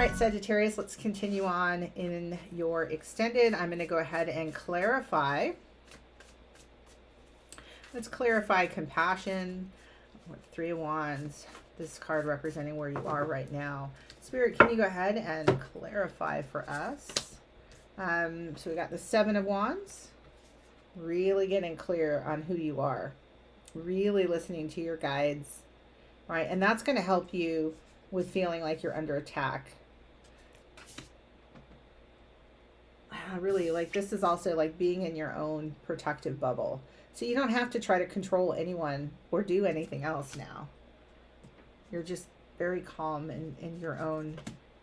right, Sagittarius, let's continue on in your extended. I'm going to go ahead and clarify. Let's clarify compassion. Three of Wands. This card representing where you are right now. Spirit, can you go ahead and clarify for us? So we got the Seven of Wands. Really getting clear on who you are. Really listening to your guides, right? And that's going to help you with feeling like you're under attack. Really, like this is also like being in your own protective bubble. So you don't have to try to control anyone or do anything else now. You're just very calm in your own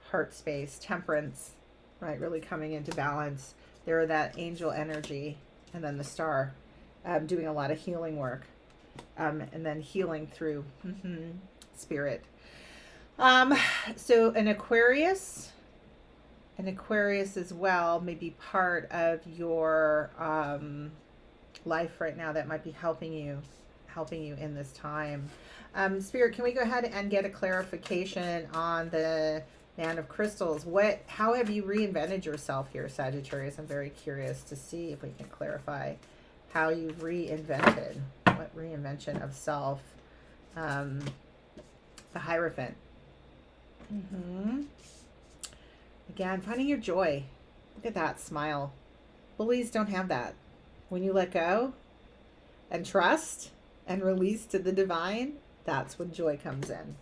heart space. Temperance, right? Really coming into balance. There are that angel energy and then the star doing a lot of healing work. And then healing through spirit. So an Aquarius as well may be part of your life right now that might be helping you in this time. Spirit, can we go ahead and get a clarification on the Man of Crystals? How have you reinvented yourself here, Sagittarius? I'm very curious to see if we can clarify how you've reinvented. What reinvention of self? The Hierophant. Again, finding your joy. Look at that smile. Bullies don't have that. When you let go and trust and release to the divine, that's when joy comes in.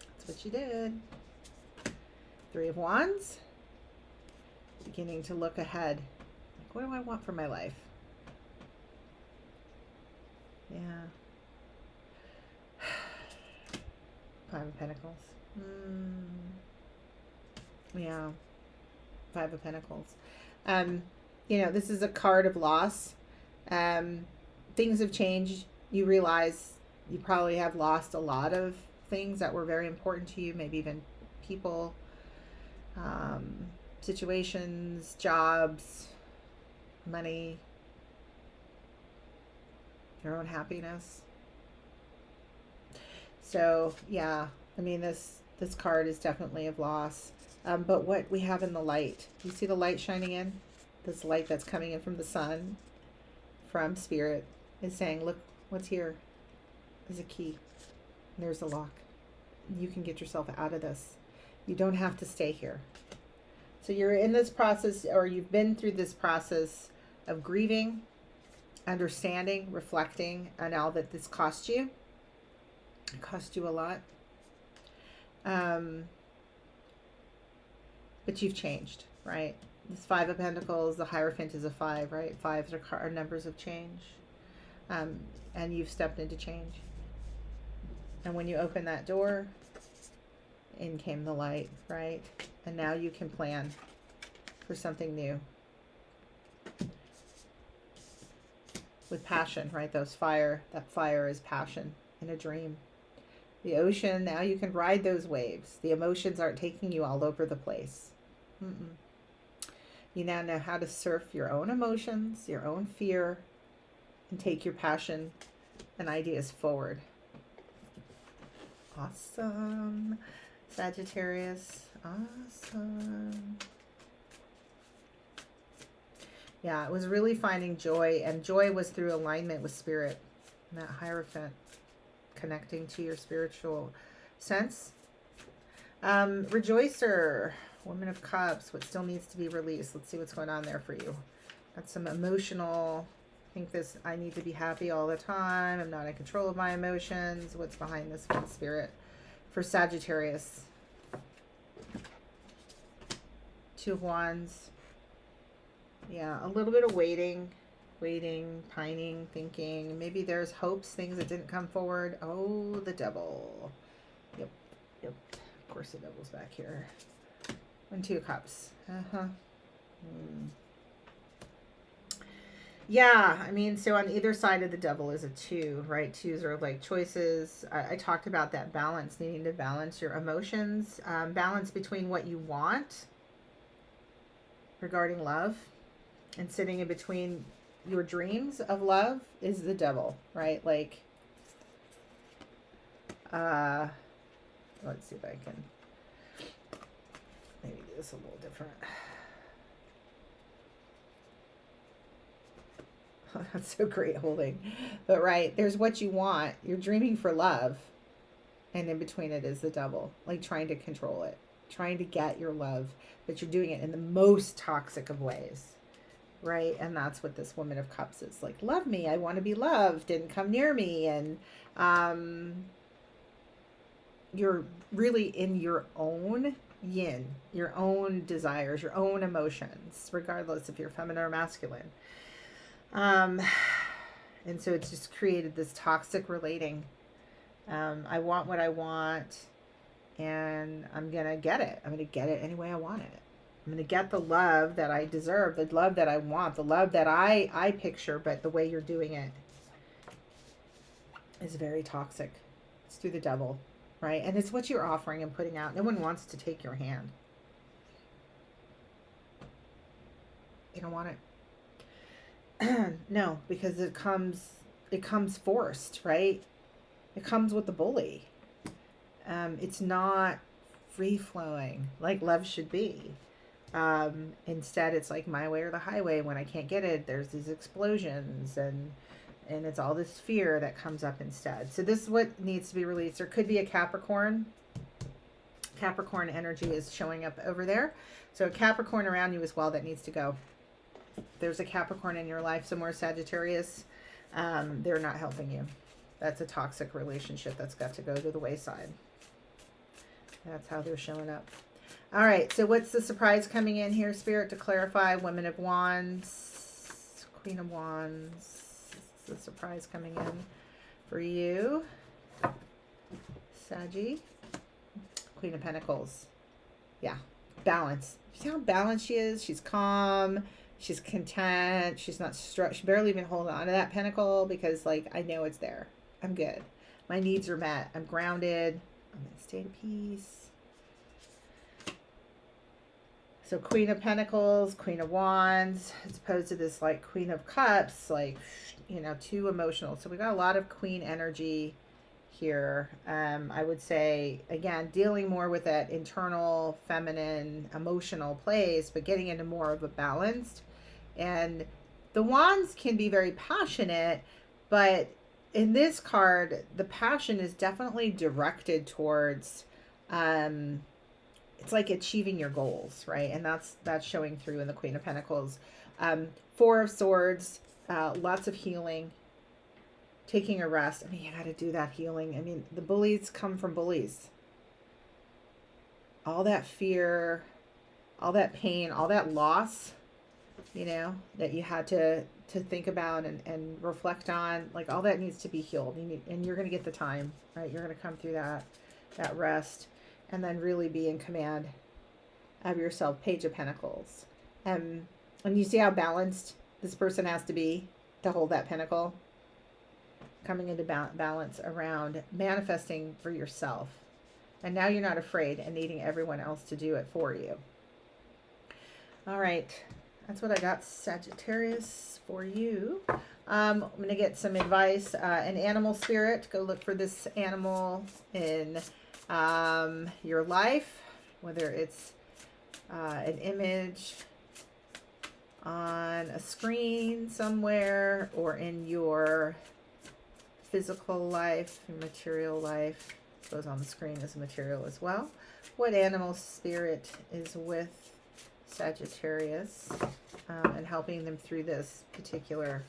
That's what you did. Three of Wands. Beginning to look ahead. Like, what do I want for my life? Yeah. Five of Pentacles. Yeah. Five of Pentacles. You know, this is a card of loss. Things have changed. You realize you probably have lost a lot of things that were very important to you, maybe even people, situations, jobs, money, your own happiness. So, yeah, I mean, this card is definitely of loss. But what we have in the light, you see the light shining in? This light that's coming in from the sun, from Spirit, is saying, look, what's here is a key. There's a lock. You can get yourself out of this. You don't have to stay here. So you're in this process, or you've been through this process of grieving, understanding, reflecting on all that this cost you. It cost you a lot. But you've changed, right? This Five of Pentacles, the Hierophant is a 5, right? Fives are numbers of change. And you've stepped into change. And when you open that door, in came the light, right? And now you can plan for something new. With passion, right? That fire is passion in a dream. The ocean, now you can ride those waves. The emotions aren't taking you all over the place. You now know how to surf your own emotions, your own fear, and take your passion and ideas forward. Awesome. Sagittarius. Awesome. Yeah, it was really finding joy, and joy was through alignment with Spirit. And that Hierophant, connecting to your spiritual sense. Rejoicer. Woman of Cups, what still needs to be released? Let's see what's going on there for you. Got some emotional, I need to be happy all the time. I'm not in control of my emotions. What's behind this one, Spirit? For Sagittarius. Two of Wands. Yeah, a little bit of waiting, pining, thinking. Maybe there's hopes, things that didn't come forward. Oh, the Devil. Yep. Of course the Devil's back here. And Two of Cups. Yeah, I mean, so on either side of the Devil is a 2, right? 2s are like choices. I talked about that balance, needing to balance your emotions, balance between what you want regarding love, and sitting in between your dreams of love is the Devil, right? Like, let's see if I can this a little different. That's so great holding. But right, there's what you want. You're dreaming for love. And in between it is the double, like trying to control it, trying to get your love, but you're doing it in the most toxic of ways, right? And that's what this Woman of Cups is like. Love me, I want to be loved, and come near me. And you're really in your own yin, your own desires, your own emotions, regardless if you're feminine or masculine. And so it's just created this toxic relating. I want what I want, and I'm going to get it. I'm going to get it any way I want it. I'm going to get the love that I deserve, the love that I want, the love that I picture, but the way you're doing it is very toxic. It's through the devil, right? And it's what you're offering and putting out. No one wants to take your hand. They don't want it. No, because it comes forced, right? It comes with the bully. It's not free-flowing like love should be. Instead, it's like my way or the highway. When I can't get it, there's these explosions, and it's all this fear that comes up instead. So this is what needs to be released. There could be a Capricorn. Capricorn energy is showing up over there. So a Capricorn around you as well that needs to go. There's a Capricorn in your life somewhere, Sagittarius. They're not helping you. That's a toxic relationship that's got to go to the wayside. That's how they're showing up. All right, so what's the surprise coming in here, Spirit, to clarify? Woman of Wands, Queen of Wands. This is the surprise coming in for you, Saggy. Queen of Pentacles. Yeah, balance. See how balanced she is? She's calm. She's content. She's not stressed. She barely even holding on to that pentacle because, like, I know it's there. I'm good. My needs are met. I'm grounded. I'm in a state of peace. So Queen of Pentacles, Queen of Wands, as opposed to this like Queen of Cups, like, you know, too emotional. So we got a lot of Queen energy here. I would say, again, dealing more with that internal, feminine, emotional place, but getting into more of a balanced. And the Wands can be very passionate, but in this card, the passion is definitely directed towards, it's like achieving your goals, right? And that's showing through in the Queen of Pentacles. Four of Swords, lots of healing, taking a rest. I mean, you got to do that healing. I mean, the bullies come from bullies. All that fear, all that pain, all that loss, you know, that you had to think about and reflect on, like all that needs to be healed. And you're going to get the time, right? You're going to come through that rest and then really be in command of yourself. Page of Pentacles. And you see how balanced this person has to be to hold that pentacle. Coming into balance around manifesting for yourself. And now you're not afraid and needing everyone else to do it for you. All right. That's what I got, Sagittarius, for you. I'm going to get some advice. An animal spirit. Go look for this animal in your life. Whether it's an image on a screen somewhere or in your physical life, your material life. It goes on the screen as a material as well. What animal spirit is with Sagittarius and helping them through this particular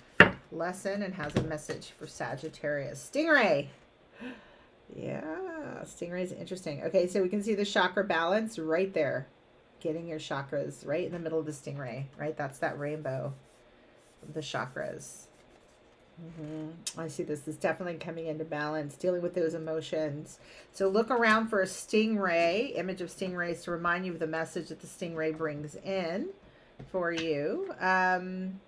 lesson and has a message for Sagittarius. Stingray. Yeah, Stingray is interesting. Okay, so we can see the chakra balance right there. Getting your chakras right in the middle of the stingray, right? That's that rainbow of the chakras. I see this is definitely coming into balance, dealing with those emotions. So look around for a stingray, image of stingrays to remind you of the message that the stingray brings in for you. And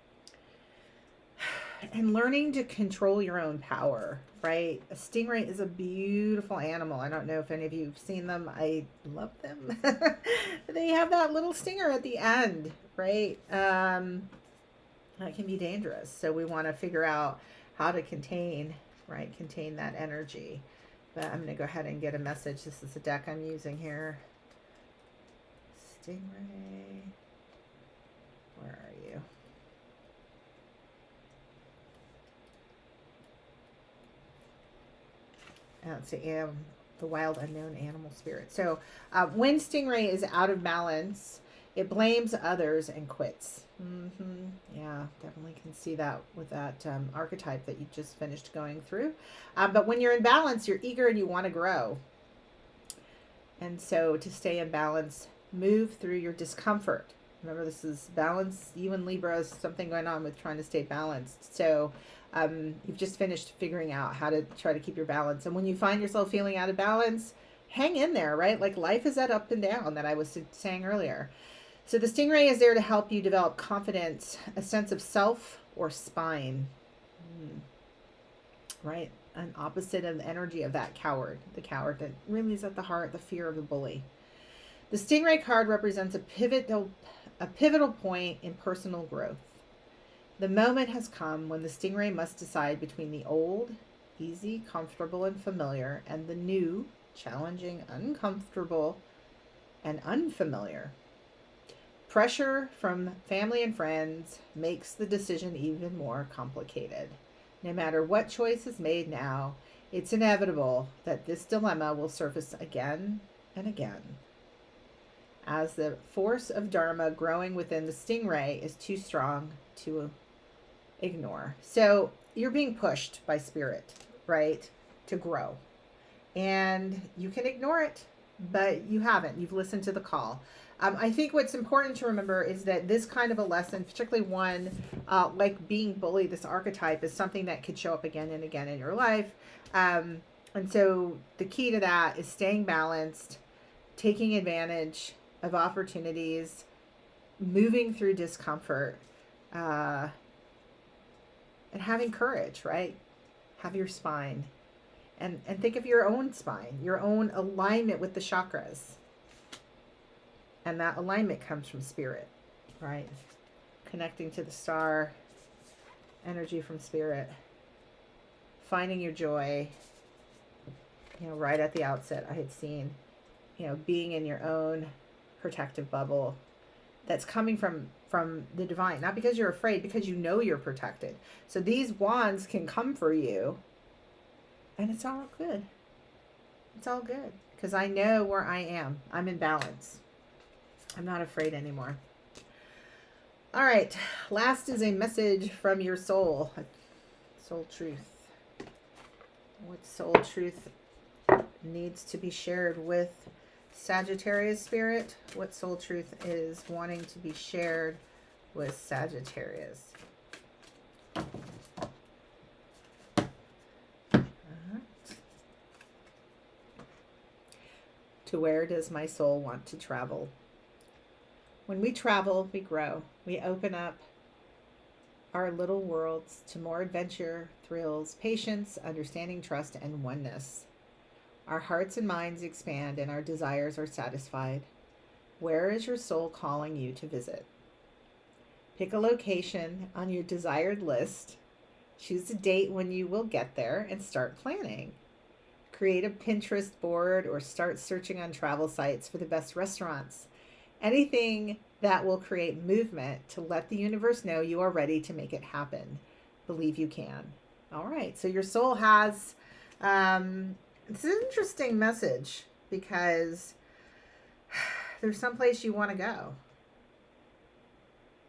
learning to control your own power, right? A stingray is a beautiful animal. I don't know if any of you have seen them. I love them. They have that little stinger at the end, right? That can be dangerous. So we want to figure out how to contain that energy. But I'm going to go ahead and get a message. This is the deck I'm using here. Stingray. Where are you? It's the wild unknown animal spirit. So when Stingray is out of balance, it blames others and quits. Yeah, definitely can see that with that archetype that you just finished going through. But when you're in balance, you're eager and you want to grow. And so to stay in balance, move through your discomfort. Remember, this is balance. You and Libra, something going on with trying to stay balanced. So you've just finished figuring out how to try to keep your balance. And when you find yourself feeling out of balance, hang in there, right? Like life is that up and down that I was saying earlier. So the Stingray is there to help you develop confidence, a sense of self or spine, right? An opposite of the energy of that coward, the coward that really is at the heart, the fear of the bully. The Stingray card represents a pivotal point in personal growth. The moment has come when the Stingray must decide between the old, easy, comfortable, and familiar, and the new, challenging, uncomfortable, and unfamiliar. Pressure from family and friends makes the decision even more complicated. No matter what choice is made now, it's inevitable that this dilemma will surface again and again, as the force of Dharma growing within the Stingray is too strong to ignore. So you're being pushed by spirit, right, to grow. And you can ignore it, but you haven't. You've listened to the call. I think what's important to remember is that this kind of a lesson, particularly one like being bullied, this archetype, is something that could show up again and again in your life. And so the key to that is staying balanced, taking advantage of opportunities, moving through discomfort, and having courage, right? Have your spine. And think of your own spine, your own alignment with the chakras. And that alignment comes from spirit, right? Connecting to the star, energy from spirit, finding your joy. Right at the outset, I had seen, being in your own protective bubble that's coming from the divine, not because you're afraid, because you're protected. So these wands can come for you, and it's all good. It's all good, because I know where I am. I'm in balance. I'm not afraid anymore. All right. Last is a message from your soul. Soul truth. What soul truth needs to be shared with Sagittarius spirit? What soul truth is wanting to be shared with Sagittarius? To where does my soul want to travel? When we travel, we grow. We open up our little worlds to more adventure, thrills, patience, understanding, trust, and oneness. Our hearts and minds expand and our desires are satisfied. Where is your soul calling you to visit? Pick a location on your desired list. Choose a date when you will get there and start planning. Create a Pinterest board or start searching on travel sites for the best restaurants. Anything that will create movement to let the universe know you are ready to make it happen. Believe you can. All right. So your soul has, it's an interesting message because there's someplace you want to go.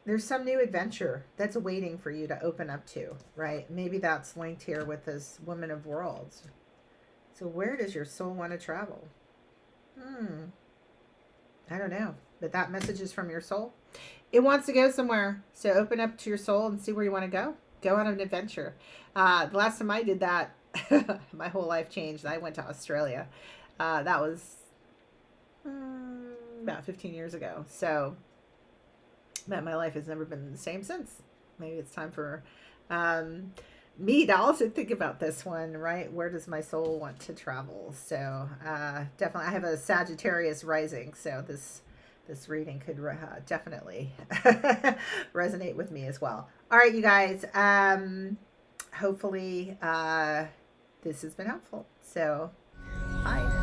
There's some new adventure that's waiting for you to open up to, right? Maybe that's linked here with this Woman of Worlds. So where does your soul want to travel? I don't know. But that message is from your soul. It wants to go somewhere. So open up to your soul and see where you want to go. Go on an adventure. The last time I did that, my whole life changed. I went to Australia. That was about 15 years ago. So my life has never been the same since. Maybe it's time for me to also think about this one, right? Where does my soul want to travel? So definitely, I have a Sagittarius rising. So this reading could definitely resonate with me as well. All right, you guys. Hopefully this has been helpful. So, bye.